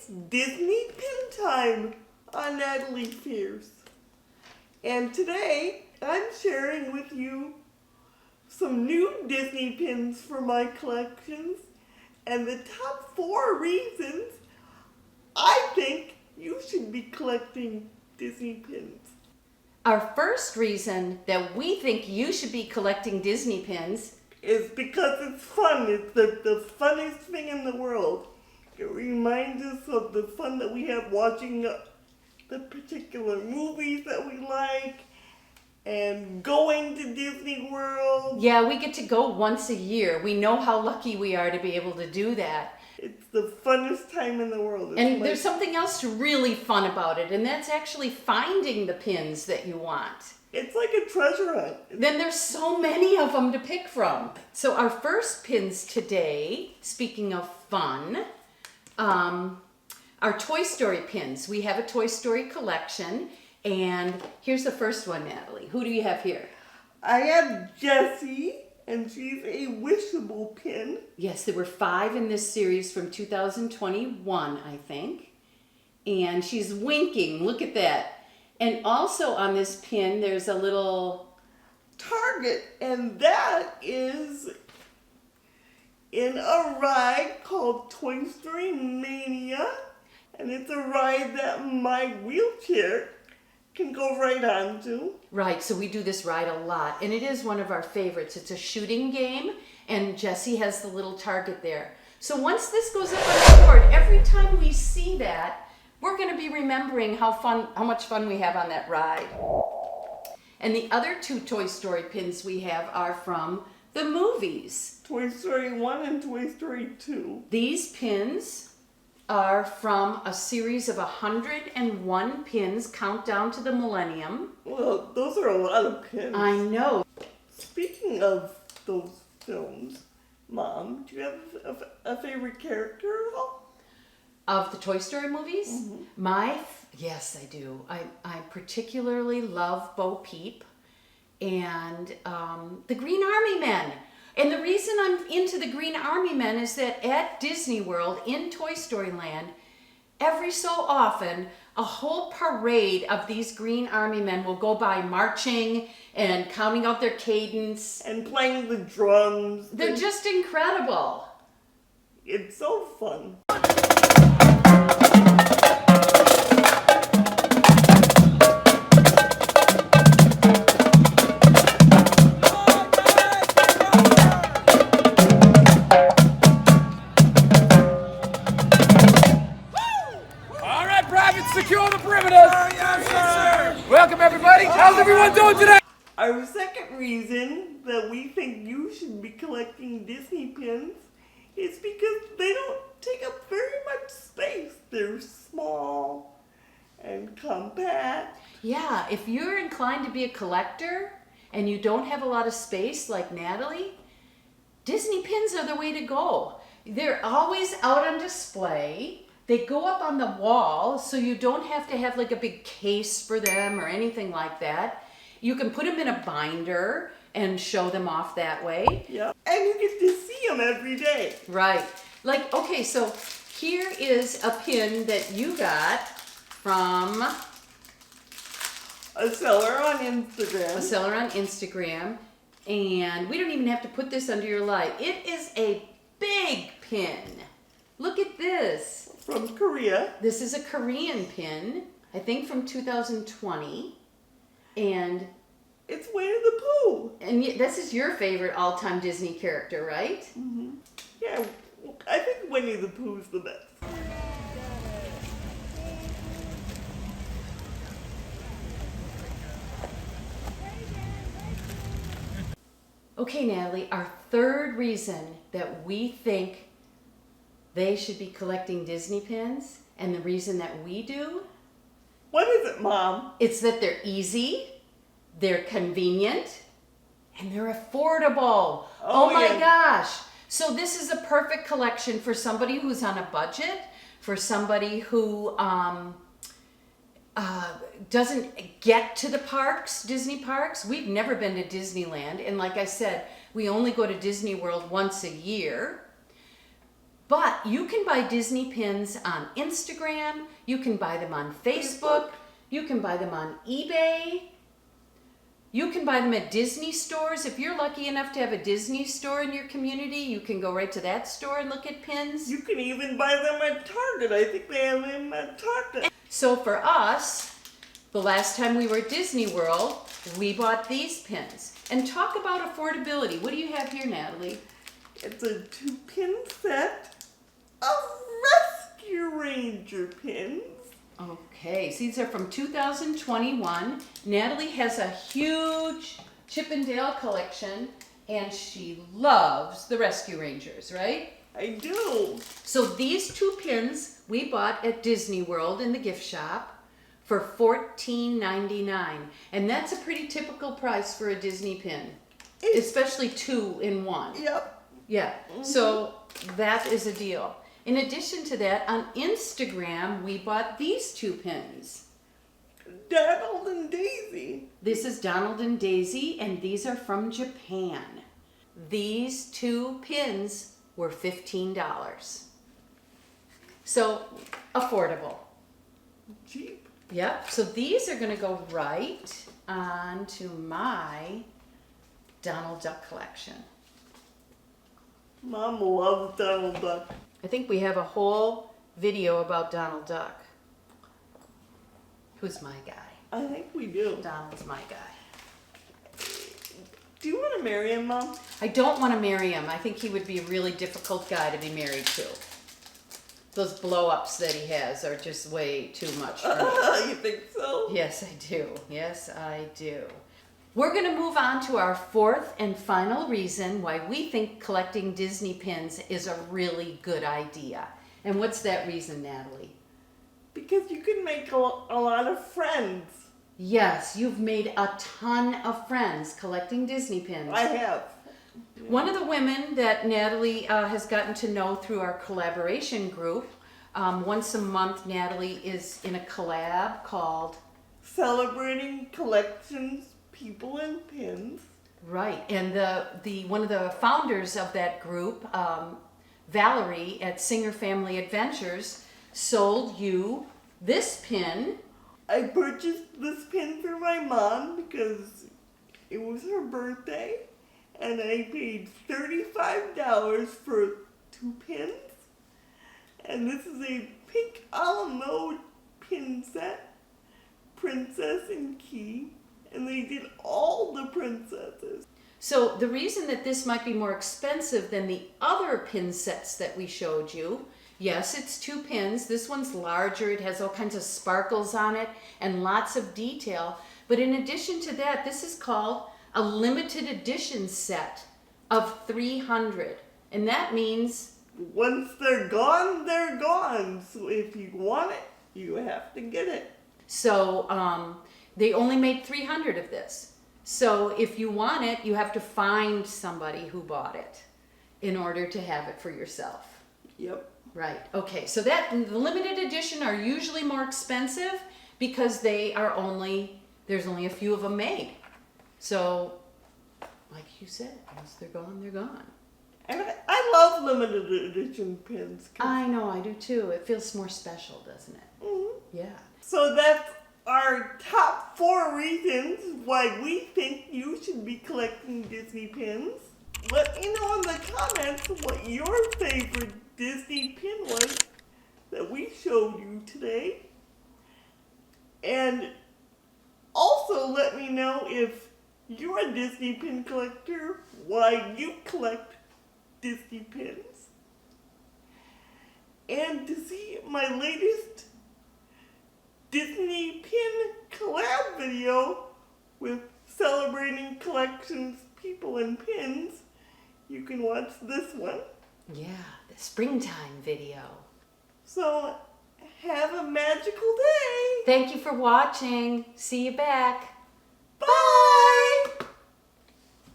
Disney Pin Time on Natalie Fierce. And today I'm sharing with you some new Disney pins for my collections and the top 4 reasons I think you should be collecting Disney pins. Our first reason that we think you should be collecting Disney pins is because it's fun. It's the funnest thing in the world. It reminds us of the fun that we have watching the particular movies that we like and going to Disney World. Yeah, we get to go once a year. We know how lucky we are to be able to do that. It's the funnest time in the world. And there's something else really fun about it, and that's actually finding the pins that you want. It's like a treasure hunt. Then there's so many of them to pick from. So our first pins today, speaking of fun, are Toy Story pins. We have a Toy Story collection, and here's the first one, Natalie. Who do you have here? I have Jessie, and she's a wishable pin. Yes, there were 5 in this series from 2021, I think. And she's winking. Look at that. And also on this pin, there's a little target, and that is in a ride called Toy Story Mania, and it's a ride that my wheelchair can go right onto. Right, so we do this ride a lot, and it is one of our favorites. It's a shooting game, and Jessie has the little target there. So once this goes up on the board, every time we see that, we're going to be remembering how much fun we have on that ride. And the other 2 Toy Story pins we have are from the movies. Toy Story 1 and Toy Story 2. These pins are from a series of 101 pins, Countdown to the Millennium. Well, those are a lot of pins. I know. Speaking of those films, Mom, do you have a favorite character at all? Of the Toy Story movies? Mm-hmm. Yes, I do. I particularly love Bo Peep and the Green Army Men. And the reason I'm into the Green Army Men is that at Disney World, in Toy Story Land, every so often, a whole parade of these Green Army Men will go by marching and counting out their cadence. And playing the drums. They're just incredible. It's so fun. Secure the perimeter! Yes, sir! Welcome, everybody. How's everyone doing today? Our second reason that we think you should be collecting Disney pins is because they don't take up very much space. They're small and compact. Yeah, if you're inclined to be a collector and you don't have a lot of space like Natalie, Disney pins are the way to go. They're always out on display. They go up on the wall, so you don't have to have like a big case for them or anything like that. You can put them in a binder and show them off that way. Yeah, and you get to see them every day. Right. Like, okay, so here is a pin that you got from a seller on Instagram. A seller on Instagram. And we don't even have to put this under your light. It is a big pin. Look at this. From Korea. This is a Korean pin, I think from 2020. And it's Winnie the Pooh. And this is your favorite all-time Disney character, right? Mm-hmm. Yeah, I think Winnie the Pooh's the best. Okay, Natalie, our third reason that we think they should be collecting Disney pins, and the reason that we do. What is it, Mom? It's that they're easy, they're convenient, and they're affordable. Oh my gosh. So this is a perfect collection for somebody who's on a budget, for somebody who doesn't get to the parks, Disney parks. We've never been to Disneyland, and like I said, we only go to Disney World once a year. But you can buy Disney pins on Instagram, you can buy them on Facebook, you can buy them on eBay, you can buy them at Disney stores. If you're lucky enough to have a Disney store in your community, you can go right to that store and look at pins. You can even buy them at Target. I think they have them at Target. So for us, the last time we were at Disney World, we bought these pins. And talk about affordability. What do you have here, Natalie? It's a 2-pin set of Rescue Ranger pins. Okay, so these are from 2021. Natalie has a huge Chip and Dale collection, and she loves the Rescue Rangers, right? I do. So these 2 pins we bought at Disney World in the gift shop for $14.99. And that's a pretty typical price for a Disney pin, especially 2 in 1. Yep. Yeah, so that is a deal. In addition to that, on Instagram, we bought these 2 pins. Donald and Daisy. This is Donald and Daisy, and these are from Japan. These 2 pins were $15. So, affordable. Cheap. Yep, so these are going to go right onto my Donald Duck collection. Mom loves Donald Duck. I think we have a whole video about Donald Duck. Who's my guy? I think we do. Donald's my guy. Do you want to marry him, Mom? I don't want to marry him. I think he would be a really difficult guy to be married to. Those blow-ups that he has are just way too much for me. You think so? Yes, I do. Yes, I do. We're going to move on to our 4th and final reason why we think collecting Disney pins is a really good idea. And what's that reason, Natalie? Because you can make a lot of friends. Yes, you've made a ton of friends collecting Disney pins. I have. One of the women that Natalie has gotten to know through our collaboration group, once a month Natalie is in a collab called Celebrating Collections, People, and Pins. Right, and the one of the founders of that group, Valerie at Singer Family Adventures, sold you this pin. I purchased this pin for my mom because it was her birthday, and I paid $35 for 2 pins. And this is a pink a la mode pin set, Princess and Key, and they did all the princesses. So the reason that this might be more expensive than the other pin sets that we showed you, yes, it's 2 pins. This one's larger. It has all kinds of sparkles on it and lots of detail. But in addition to that, this is called a limited edition set of 300. And that means Once they're gone, they're gone. So if you want it, you have to get it. so they only made 300 of this. So if you want it, you have to find somebody who bought it in order to have it for yourself. Yep. Right. Okay. So that the limited edition are usually more expensive because there's only a few of them made. So, like you said, once they're gone, they're gone. And I love limited edition pins. I know, I do too. It feels more special, doesn't it? Mhm. Yeah. So that's our top 4 reasons why we think you should be collecting Disney pins. Let me know in the comments what your favorite Disney pin was that we showed you today. And also let me know if you're a Disney pin collector, why you collect Disney pins. And to see my latest Disney pin collab video with Celebrating Collections, People, and Pins, you can watch this one. Yeah, the springtime video. So, have a magical day. Thank you for watching. See you back. Bye.